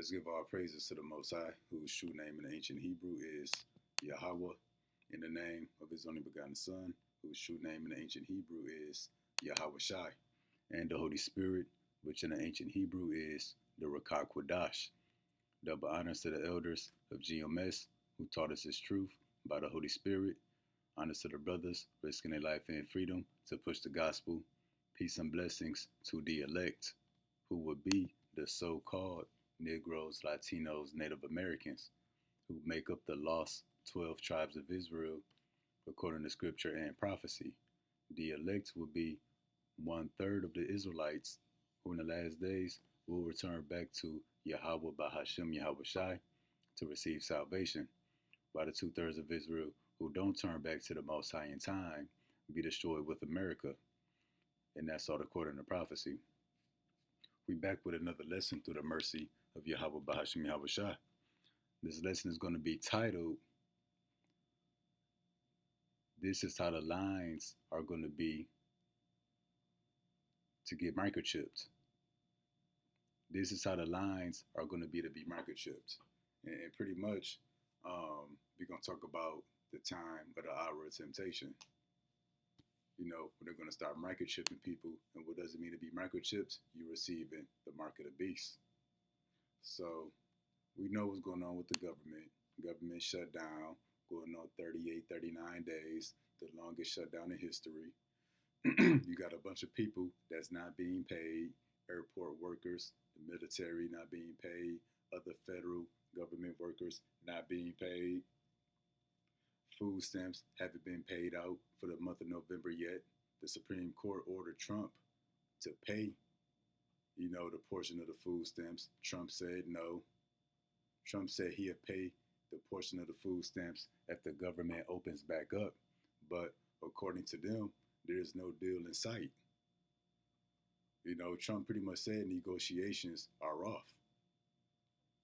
Let's give our praises to the Most High, whose true name in the ancient Hebrew is Yahweh, in the name of his only begotten Son, whose true name in the ancient Hebrew is Yahweh Shai, and the Holy Spirit, which in the ancient Hebrew is the Rakah Kwadash. Double honors to the elders of GMS who taught us his truth by the Holy Spirit. Honors to the brothers risking their life and freedom to push the gospel. Peace and blessings to the elect, who would be the so-called Negroes, Latinos, Native Americans, who make up the lost 12 tribes of Israel, according to scripture and prophecy. The elect will be 1/3 of the Israelites, who in the last days will return back to Yahweh Bahashem Yahweh Shai to receive salvation, while the 2/3 of Israel who don't turn back to the Most High in time be destroyed with America. And that's all according to prophecy. We back with another lesson through the mercy of Yahweh Bahashem Yahweh Shai. This lesson is going to be titled, "This is how the lines are going to be to get microchipped." This is how the lines are going to be microchipped. And pretty much, we're going to talk about the time of the hour of temptation. You know, when they're going to start microchipping people. And what does it mean to be microchipped? You're receiving the mark of the beast. So we know what's going on with the government. Government shut down, going on 38, 39 days, the longest shutdown in history. You got a bunch of people that's not being paid, airport workers, the military not being paid, other federal government workers not being paid. Food stamps haven't been paid out for the month of November yet. The Supreme Court ordered Trump to pay, the portion of the food stamps. Trump said no. Trump said he'll pay the portion of the food stamps if the government opens back up. But according to them, there's no deal in sight. Trump pretty much said negotiations are off.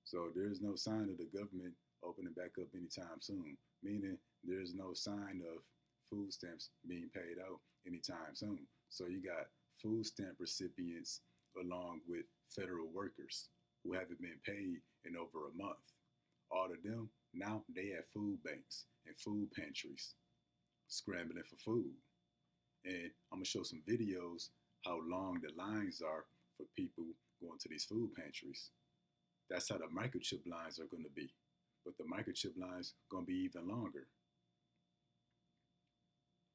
So there's no sign of the government opening back up anytime soon, meaning there's no sign of food stamps being paid out anytime soon. So you got food stamp recipients along with federal workers who haven't been paid in over a month. All of them, now they have food banks and food pantries scrambling for food. And I'm going to show some videos how long the lines are for people going to these food pantries. That's how the microchip lines are going to be. But the microchip lines are going to be even longer,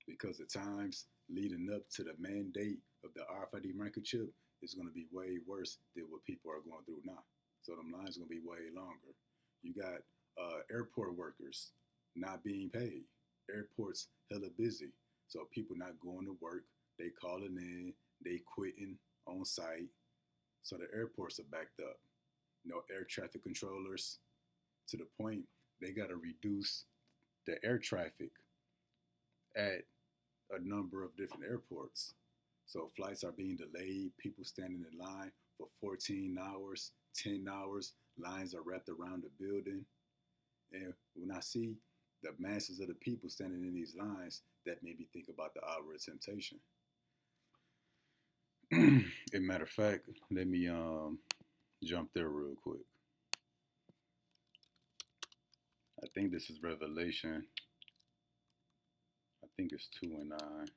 because the times leading up to the mandate of the RFID microchip is going to be way worse than what people are going through now. So them lines are going to be way longer. You got airport workers not being paid. Airports hella busy. So people not going to work. They calling in. They quitting on site. So the airports are backed up. No air traffic controllers, to the point they got to reduce the air traffic at a number of different airports. So flights are being delayed. People standing in line for 14 hours, 10 hours. Lines are wrapped around the building. And when I see the masses of the people standing in these lines, that made me think about the hour of temptation. As a matter of fact, let me jump there real quick. I think this is Revelation. I think it's 2:9.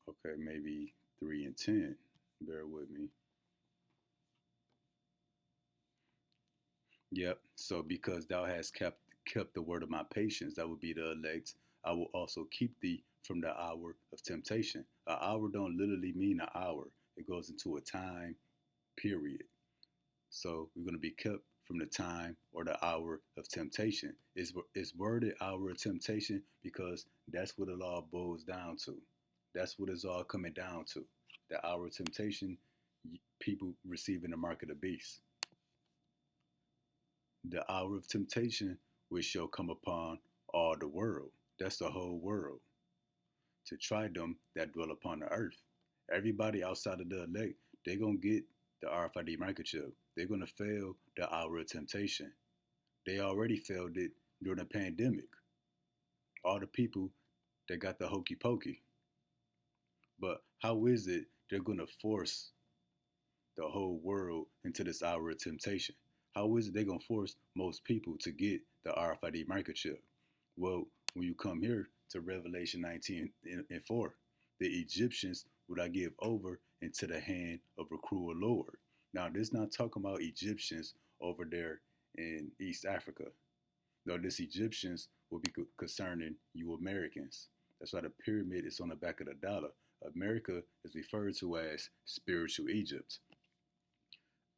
Okay, maybe 3:10. Bear with me. Yep. So because thou hast kept the word of my patience, that would be the elect, I will also keep thee from the hour of temptation. An hour don't literally mean an hour. It goes into a time period. So we're going to be kept from the time or the hour of temptation. It's worded hour of temptation because that's what the law boils down to. That's what it's all coming down to. The hour of temptation, people receiving the mark of the beast. The hour of temptation which shall come upon all the world. That's the whole world. To try them that dwell upon the earth. Everybody outside of the elect, they're going to get the RFID microchip. They're going to fail the hour of temptation. They already failed it during the pandemic. All the people that got the hokey pokey. But how is it they're going to force the whole world into this hour of temptation. How is it they gonna force most people to get the RFID microchip? Well, when you come here to Revelation 19 and 4, the Egyptians would I give over into the hand of a cruel Lord. Now, this not talking about Egyptians over there in East Africa. No, this Egyptians will be concerning you Americans. That's why the pyramid is on the back of the dollar. America is referred to as spiritual Egypt.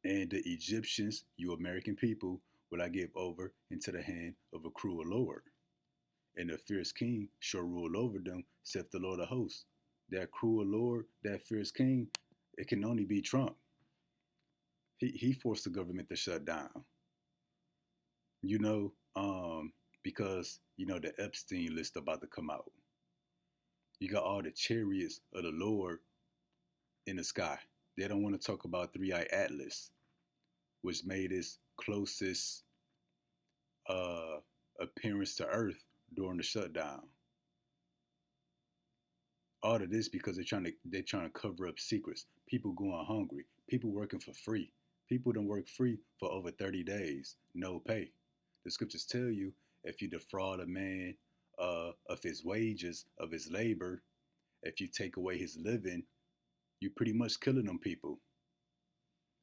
And the Egyptians, you American people, will I give over into the hand of a cruel Lord. And the fierce king shall rule over them, saith the Lord of hosts. That cruel Lord, that fierce king, it can only be Trump. He forced the government to shut down. You know, because the Epstein list about to come out. You got all the chariots of the Lord in the sky. They don't want to talk about Three-Eye Atlas, which made its closest appearance to Earth during the shutdown. All of this because they're trying to cover up secrets. People going hungry. People working for free. People don't work free for over 30 days, no pay. The scriptures tell you if you defraud a man of his wages, of his labor, if you take away his living, you pretty much killing them people.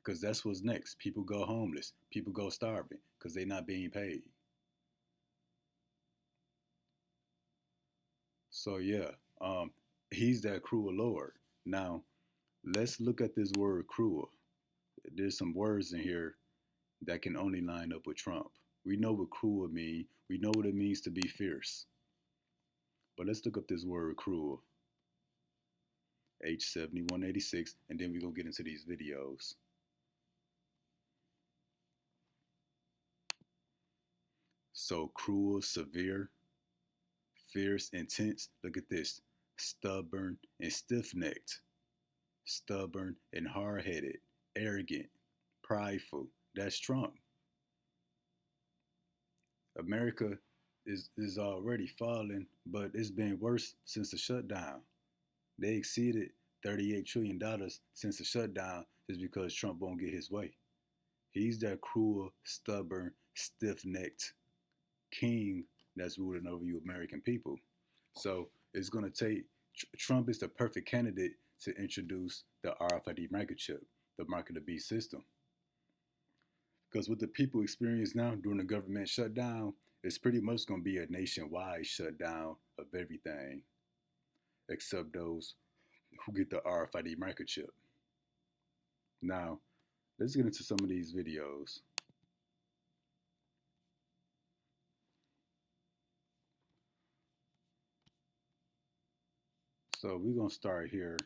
Because that's what's next. People go homeless. People go starving because they're not being paid. So yeah, he's that cruel Lord. Now, let's look at this word cruel. There's some words in here that can only line up with Trump. We know what cruel means. We know what it means to be fierce. But let's look up this word cruel. H7186, and then we're going to get into these videos. So cruel, severe, fierce, intense. Look at this. Stubborn and stiff-necked. Stubborn and hard-headed. Arrogant. Prideful. That's Trump. America is already falling, but it's been worse since the shutdown. They exceeded $38 trillion since the shutdown just because Trump won't get his way. He's that cruel, stubborn, stiff-necked king that's ruling over you American people. So it's going to take, Trump is the perfect candidate to introduce the RFID microchip, the mark of the beast system. Because what the people experience now during the government shutdown, it's pretty much going to be a nationwide shutdown of everything, except those who get the RFID microchip. Now, let's get into some of these videos. So we're going to start here.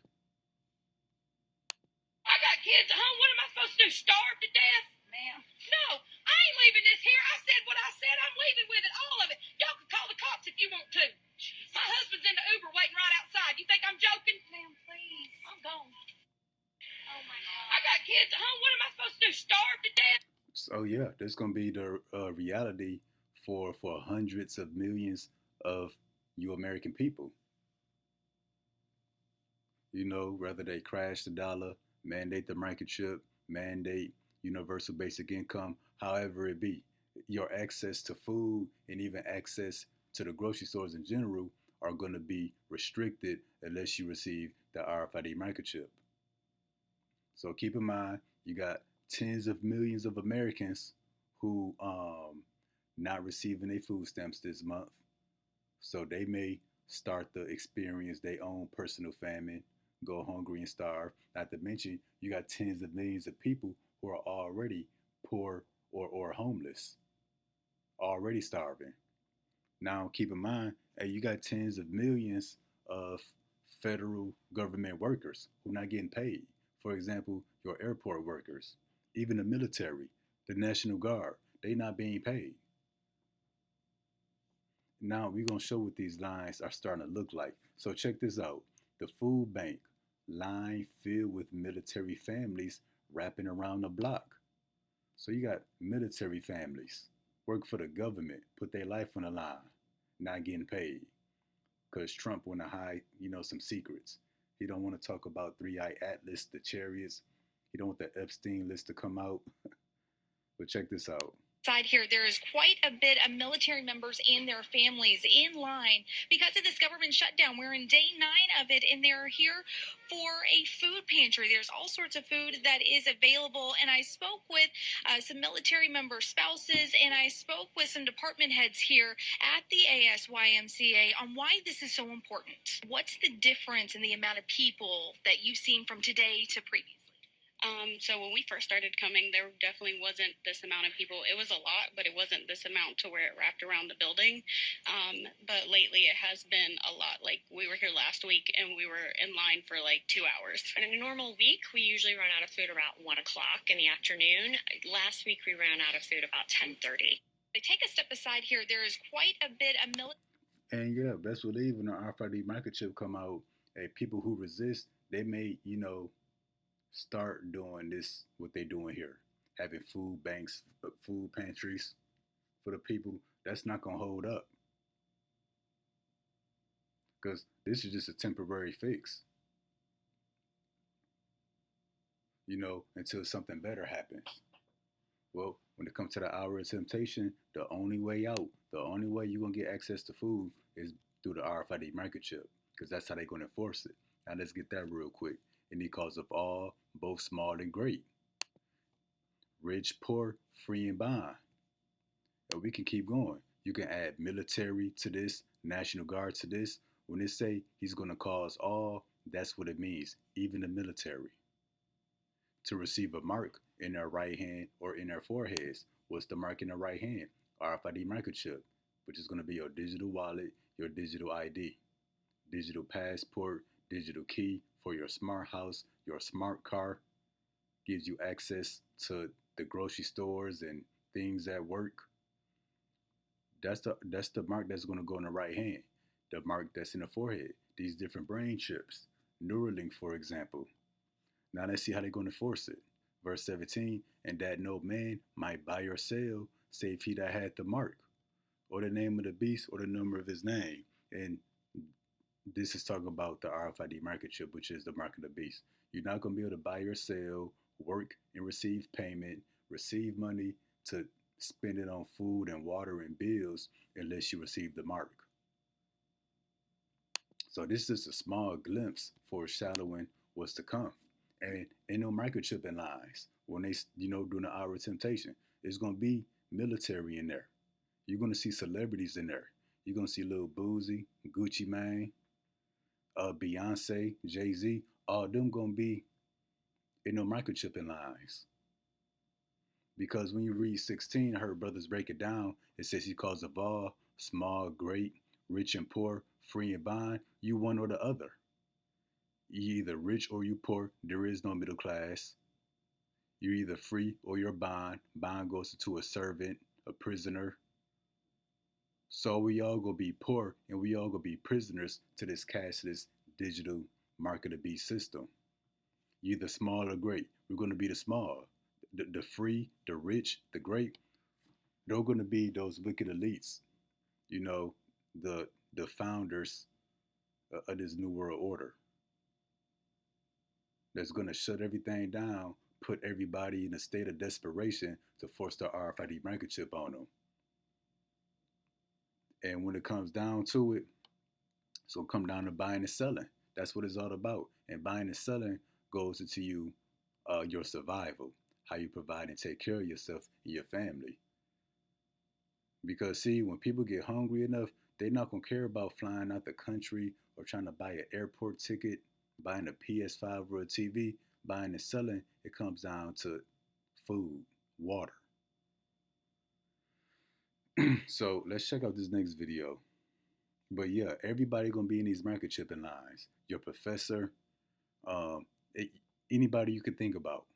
I got kids at home. What am I supposed to do? Starve to death? Ma'am. No, I ain't leaving this here. I said what I said. I'm leaving with it, all of it. Y'all can call the cops if you want to. Jesus. My husband's in the Uber waiting right outside. You think I'm joking? Ma'am, please. I'm gone. Oh, my God. I got kids at home. What am I supposed to do? Starve to death? So yeah, there's going to be the reality for hundreds of millions of you American people. Whether they crash the dollar, mandate the microchip, mandate universal basic income, however it be, your access to food and even access to the grocery stores in general are going to be restricted unless you receive the RFID microchip. So keep in mind, you got tens of millions of Americans who not receiving their food stamps this month. So they may start to experience their own personal famine, go hungry and starve. Not to mention, you got tens of millions of people who are already poor or homeless, already starving. Now, keep in mind, you got tens of millions of federal government workers who are not getting paid. For example, your airport workers, even the military, the National Guard, they not being paid. Now we're going to show what these lines are starting to look like. So check this out. The food bank, line filled with military families wrapping around the block. So you got military families, work for the government, put their life on the line, not getting paid. Because Trump want to hide, some secrets. He don't want to talk about Three-Eye Atlas, the chariots. He don't want the Epstein list to come out. But check this out. Side here, there is quite a bit of military members and their families in line because of this government shutdown. We're in day 9 of it, and they're here for a food pantry. There's all sorts of food that is available, and I spoke with some military member spouses, and I spoke with some department heads here at the ASYMCA on why this is so important. What's the difference in the amount of people that you've seen from today to previous? So when we first started coming, there definitely wasn't this amount of people. It was a lot, but it wasn't this amount to where it wrapped around the building. But lately it has been a lot. Like we were here last week and we were in line for like 2 hours. In a normal week, we usually run out of food about 1 o'clock in the afternoon. Last week we ran out of food about 10:30. They take a step aside here. There is quite a bit of And yeah, best believe when the RFID microchip come out, people who resist, they may, start doing this, what they doing here, having food banks, food pantries for the people. That's not gonna hold up, because this is just a temporary fix, until something better happens. Well, when it comes to the hour of temptation, the only way out, the only way you're gonna get access to food is through the RFID microchip, because that's how they're gonna enforce it. Now let's get that real quick. And he calls up all, both small and great, rich, poor, free, and bond. And we can keep going. You can add military to this, National Guard to this. When they say he's going to cause all, that's what it means, even the military. To receive a mark in their right hand or in their foreheads. What's the mark in their right hand? RFID microchip, which is going to be your digital wallet, your digital ID, digital passport, digital key for your smart house, your smart car. Gives you access to the grocery stores and things at work. That's the mark that's going to go in the right hand. The mark that's in the forehead. These different brain chips. Neuralink, for example. Now let's see how they're going to force it. Verse 17, and that no man might buy or sell, save he that had the mark, or the name of the beast, or the number of his name. And this is talking about the RFID microchip, which is the mark of the beast. You're not going to be able to buy or sell, work and receive payment, receive money to spend it on food and water and bills unless you receive the mark. So this is a small glimpse foreshadowing what's to come. And ain't no microchipping lines when they, during the hour of temptation. There's going to be military in there. You're going to see celebrities in there. You're going to see Lil Boozy, Gucci Mane, Beyonce, Jay-Z, all them gonna be in no microchipping lines. Because when you read 16, I heard brothers break it down. It says he calls of all, small, great, rich and poor, free and bond. You one or the other. You either rich or you poor. There is no middle class. You're either free or you're bond. Bond goes to a servant, a prisoner. So we all gonna be poor and we all gonna be prisoners to this cashless digital mark of the beast system. You either small or great. We're gonna be the small. The free, the rich, the great. They're gonna be those wicked elites. The founders of this new world order. That's gonna shut everything down, put everybody in a state of desperation to force the RFID microchip on them. And when it comes down to it, it's gonna come down to buying and selling. That's what it's all about. And buying and selling goes into your survival, how you provide and take care of yourself and your family. Because see, when people get hungry enough, they're not gonna care about flying out the country or trying to buy an airport ticket, buying a PS5 or a TV. Buying and selling, it comes down to food, water. So let's check out this next video. But yeah, everybody gonna be in these microchipping lines. Your professor, anybody you can think about,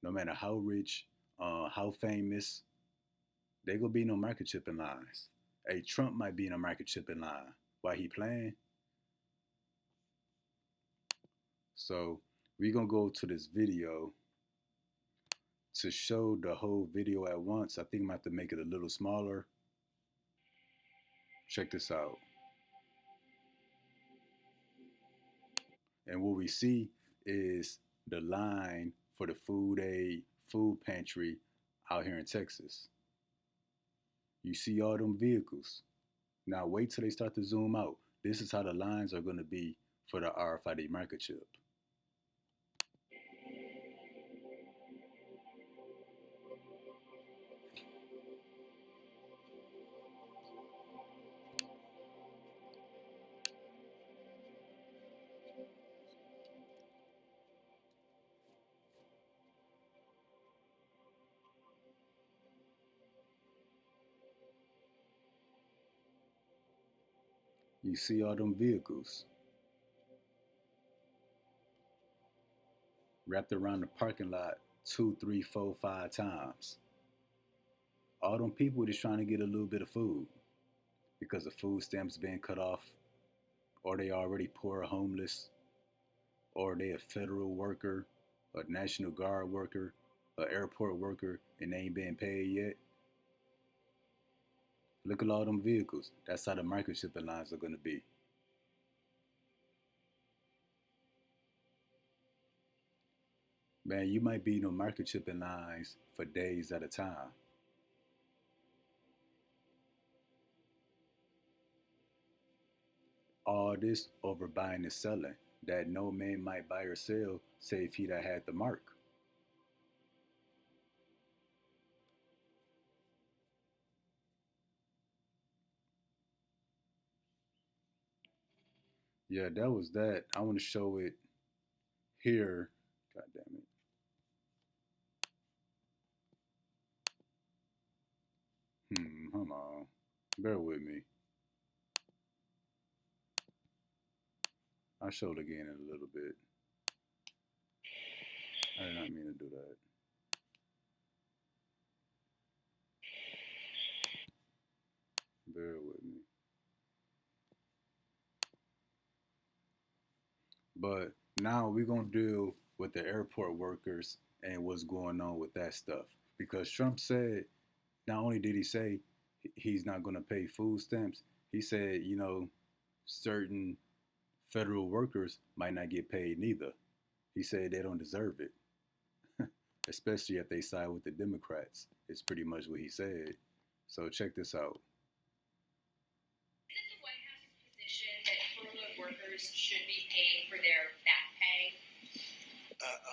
no matter how rich, how famous, they gonna be in no microchipping lines. Hey, Trump might be in a microchipping line. Why he playing? So we gonna go to this video to show the whole video at once. I think I'm gonna have to make it a little smaller. Check this out. And what we see is the line for the food aid, food pantry out here in Texas. You see all them vehicles. Now wait till they start to zoom out. This is how the lines are going to be for the RFID microchip. You see all them vehicles wrapped around the parking lot 2, 3, 4, 5 times. All them people just trying to get a little bit of food because the food stamps being cut off, or they already poor or homeless, or they a federal worker, a National Guard worker, an airport worker, and they ain't been paid yet. Look at all them vehicles. That's how the microchipping lines are gonna be. Man, you might be in microchipping lines for days at a time. All this over buying and selling that no man might buy or sell, say if he that had the mark. Yeah, that was that. I want to show it here. God damn it. Hold on. Bear with me. I'll show it again in a little bit. I did not mean to do that. Bear with me. But now we're going to deal with the airport workers and what's going on with that stuff. Because Trump said, not only did he say he's not going to pay food stamps, he said, certain federal workers might not get paid neither. He said they don't deserve it, especially if they side with the Democrats. It's pretty much what he said. So check this out. Is it the White House's position that furloughed workers should be paid for their back pay?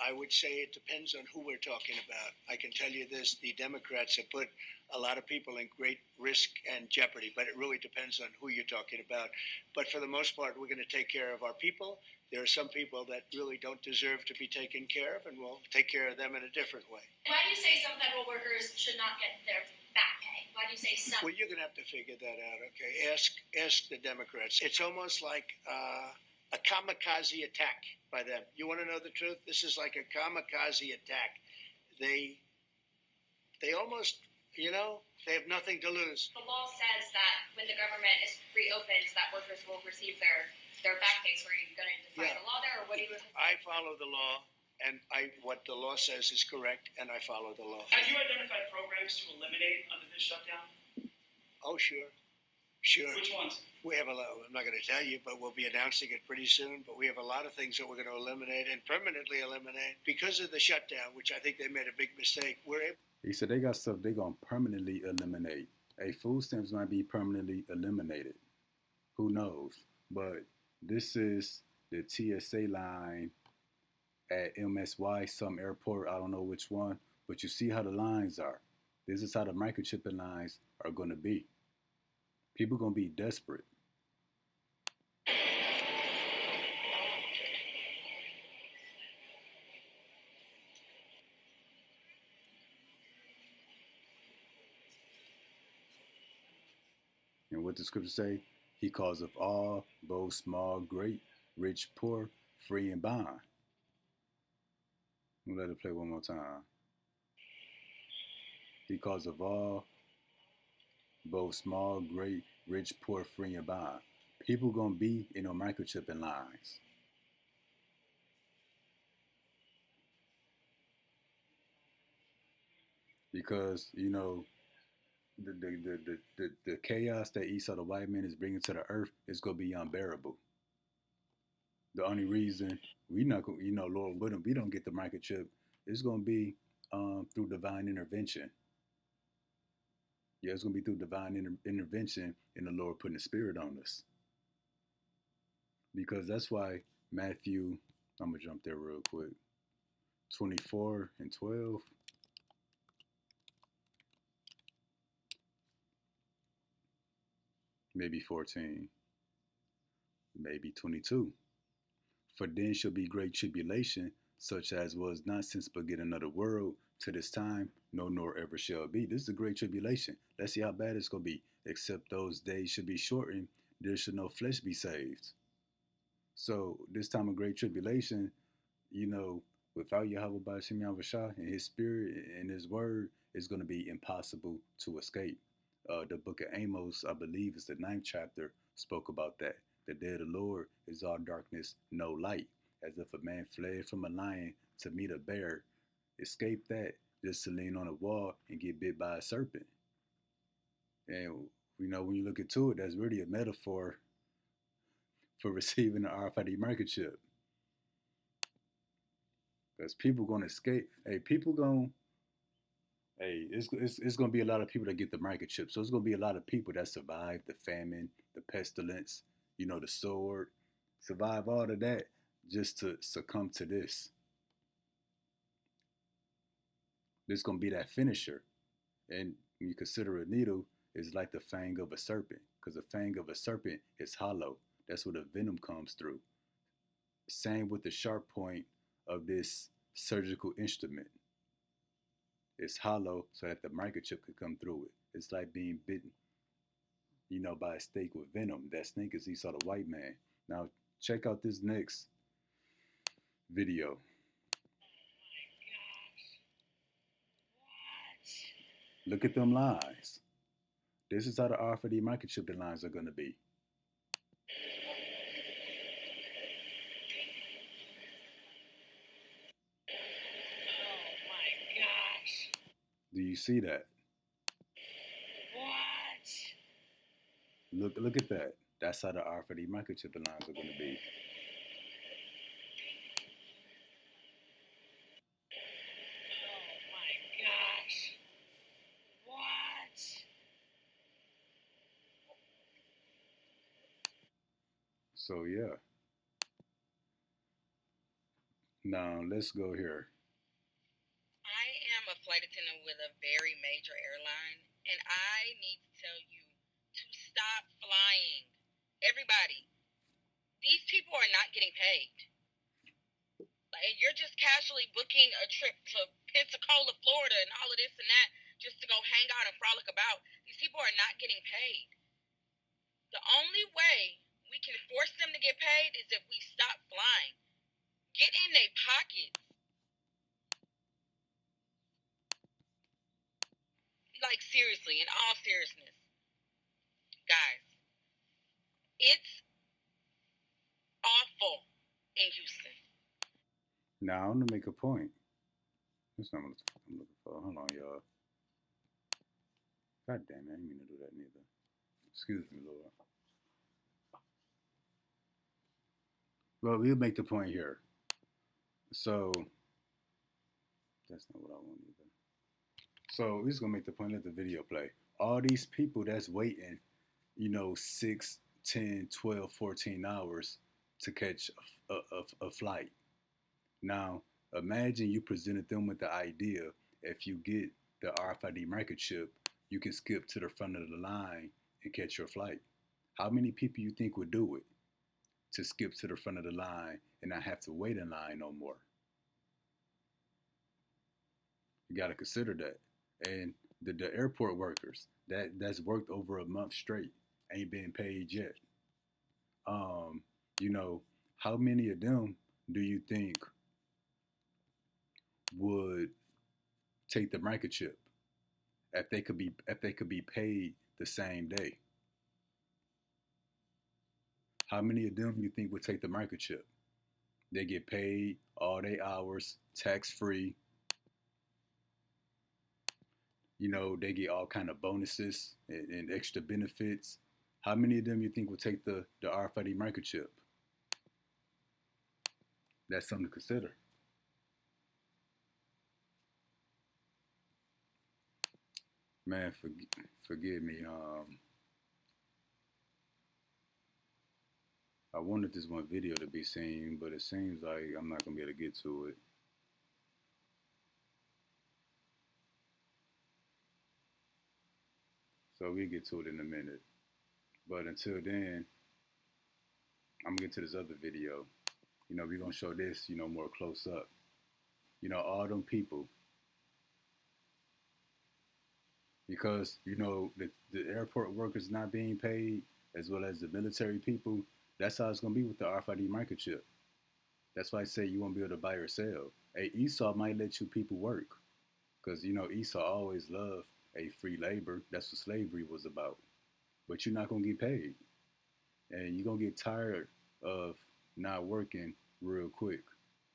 I would say it depends on who we're talking about. I can tell you this, the Democrats have put a lot of people in great risk and jeopardy, but it really depends on who you're talking about. But for the most part, we're going to take care of our people. There are some people that really don't deserve to be taken care of, and we'll take care of them in a different way. Why do you say some federal workers should not get their back pay? Why do you say some? Well, you're going to have to figure that out, okay? Ask the Democrats. It's almost like a kamikaze attack by them. You want to know the truth? This is like a kamikaze attack. They almost, they have nothing to lose. The law says that when the government is reopened, that workers will receive their back pay. So are you going to defy the law there, or what do you? I follow the law, and what the law says is correct, and I follow the law. Have you identified programs to eliminate under this shutdown? Oh, sure. Which ones? We have a lot. I'm not going to tell you, but we'll be announcing it pretty soon. But we have a lot of things that we're going to eliminate and permanently eliminate because of the shutdown, which I think they made a big mistake. He said they got stuff they're going to permanently eliminate. Food stamps might be permanently eliminated. Who knows? But this is the TSA line at MSY, some airport. I don't know which one. But you see how the lines are. This is how the microchipping lines are going to be. People going to be desperate. And what the scripture say? He calls of all, both small, great, rich, poor, free, and bond. We'll let it play one more time. He calls of all, both small, great, rich, poor, free, and bond. People gonna be in microchipping lines. Because, the chaos that Esau the white man is bringing to the earth is gonna be unbearable. The only reason we not, Lord willing, we don't get the microchip It's going to be through divine intervention. Yeah, it's going to be through divine intervention and the Lord putting the Spirit on us. Because that's why Matthew, I'm going to jump there real quick, 24 and 12. Maybe 14, maybe 22. For then shall be great tribulation, such as was not since beginning of the world to this time, no nor ever shall be. This is a great tribulation. Let's see how bad it's going to be. Except those days should be shortened, there should no flesh be saved. So this time of great tribulation, you know, without Yahweh Bashim Yahushua and his spirit and his word, it's going to be impossible to escape. The book of Amos, I believe, is the 9th chapter, spoke about that. The day of the Lord is all darkness, no light. As if a man fled from a lion to meet a bear, escape that just to lean on a wall and get bit by a serpent. And, you know, when you look into it, that's really a metaphor for receiving the RFID microchip. Because people going to escape. Hey, it's going to be a lot of people that get the microchip. So it's going to be a lot of people that survive the famine, the pestilence, you know, the sword, survive all of that just to succumb to this. This is going to be that finisher. And when you consider a needle, it's like the fang of a serpent. Because the fang of a serpent is hollow. That's where the venom comes through. Same with the sharp point of this surgical instrument. It's hollow so that the microchip could come through it. It's like being bitten, you know, by a snake with venom. That snake is Esau the white man. Now, check out this next video. Look at them lines. This is how the RFID microchip lines are going to be. Do you see that? What? Look at that. That's how the RFID microchip lines are going to be. Oh my gosh. What? So yeah. Now let's go here. I am a flight attendant with a very major airline, and I need to tell you to stop flying. Everybody, these people are not getting paid. Like, you're just casually booking a trip to Pensacola, Florida, and all of this and that just to go hang out and frolic about. These people are not getting paid. The only way we can force them to get paid is if we stop flying. Get in their pockets. Like, seriously, in all seriousness, guys, it's awful in Houston. Now I'm gonna make a point. That's not what I'm looking for. Hold on, y'all. God damn it, I didn't mean to do that neither. Excuse me, Lord. Well, we'll make the point here. So that's not what I want either. So we're just gonna make the point. Let the video play. All these people that's waiting, you know, 6, 10, 12, 14 hours to catch a flight. Now, imagine you presented them with the idea, if you get the RFID microchip, you can skip to the front of the line and catch your flight. How many people you think would do it to skip to the front of the line and not have to wait in line no more? You got to consider that. And the airport workers that's worked over a month straight ain't been paid yet. You know, how many of them do you think would take the microchip if they could be paid the same day? How many of them you think would take the microchip? They get paid all their hours, tax free. You know, they get all kind of bonuses and extra benefits. How many of them you think would take the RFID microchip? That's something to consider. Man, forgive me. I wanted this one video to be seen, but it seems like I'm not gonna be able to get to it. So we'll get to it in a minute. But until then, I'm gonna get to this other video. We're gonna show this, more close up. All them people. Because, the airport workers not being paid, as well as the military people, that's how it's gonna be with the RFID microchip. That's why I say you won't be able to buy or sell. Hey, Esau might let you people work. Because, Esau always loved a free labor. That's what slavery was about. But you're not gonna get paid. And you're gonna get tired of not working real quick.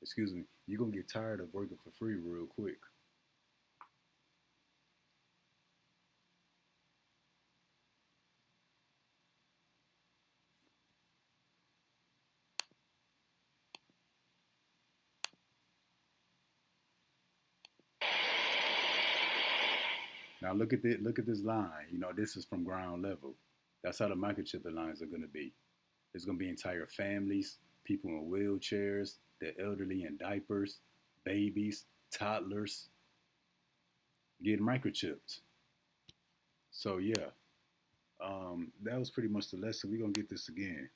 Excuse me. You're gonna get tired of working for free real quick. Now look at this line. This is from ground level. That's how the microchip lines are gonna be. There's gonna be entire families, people in wheelchairs, the elderly in diapers, babies, toddlers, getting microchipped. So yeah, that was pretty much the lesson. We're gonna get this again.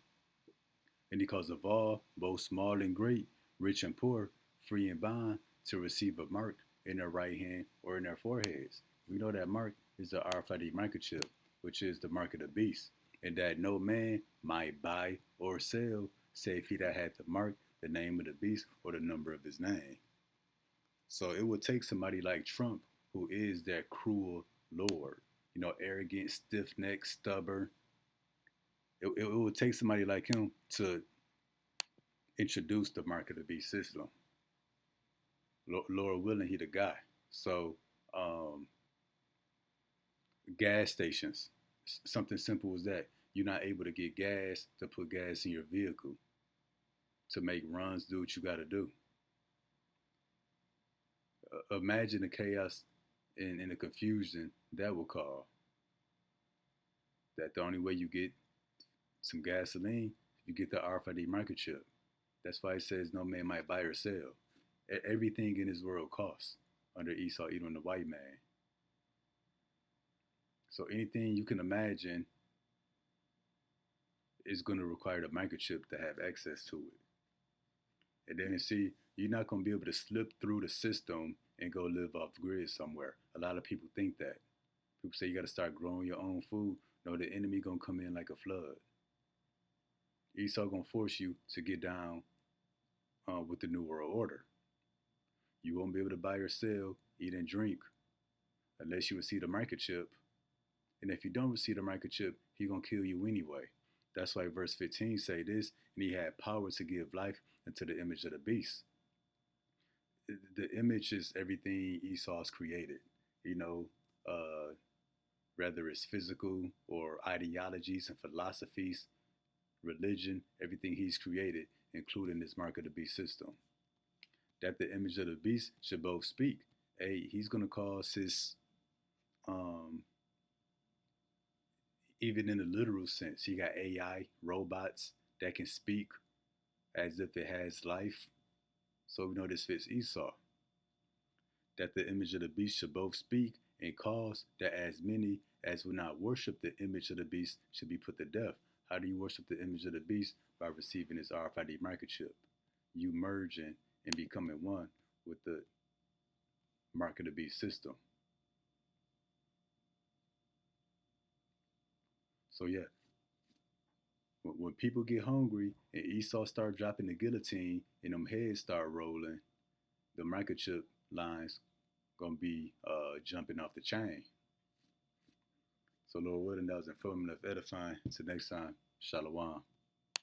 And because of all, both small and great, rich and poor, free and bond, to receive a mark in their right hand or in their foreheads. We know that mark is the RFID microchip, which is the mark of the beast, and that no man might buy or sell, save if he that had the mark, the name of the beast, or the number of his name. So it would take somebody like Trump, who is that cruel Lord, arrogant, stiff-necked, stubborn. It would take somebody like him to introduce the mark of the beast system. Lord willing, he the guy. So, gas stations, something simple as that. You're not able to get gas to put gas in your vehicle to make runs, do what you got to do. Imagine the chaos and the confusion that will cause. That the only way you get some gasoline, you get the RFID microchip. That's why it says no man might buy or sell. Everything in this world costs under Esau, even the white man. So anything you can imagine is going to require the microchip to have access to it. And then see, you're not going to be able to slip through the system and go live off the grid somewhere. A lot of people think that. People say you got to start growing your own food. No, the enemy going to come in like a flood. Esau going to force you to get down with the New World Order. You won't be able to buy or sell, eat and drink unless you receive the microchip. And if you don't receive the microchip, he's going to kill you anyway. That's why verse 15 say this, and he had power to give life unto the image of the beast. The image is everything Esau's created, whether it's physical or ideologies and philosophies, religion, everything he's created, including this mark of the beast system. That the image of the beast should both speak. Hey, he's going to cause his, even in the literal sense, he got AI, robots that can speak as if it has life. So we know this fits Esau. That the image of the beast should both speak and cause that as many as will not worship the image of the beast should be put to death. How do you worship the image of the beast? By receiving his RFID microchip. You merging and becoming one with the mark of the beast system. So yeah, when people get hungry and Esau start dropping the guillotine and them heads start rolling, the microchip lines gonna be jumping off the chain. So Lord willing, that was informative, edifying. Until next time, Shalom.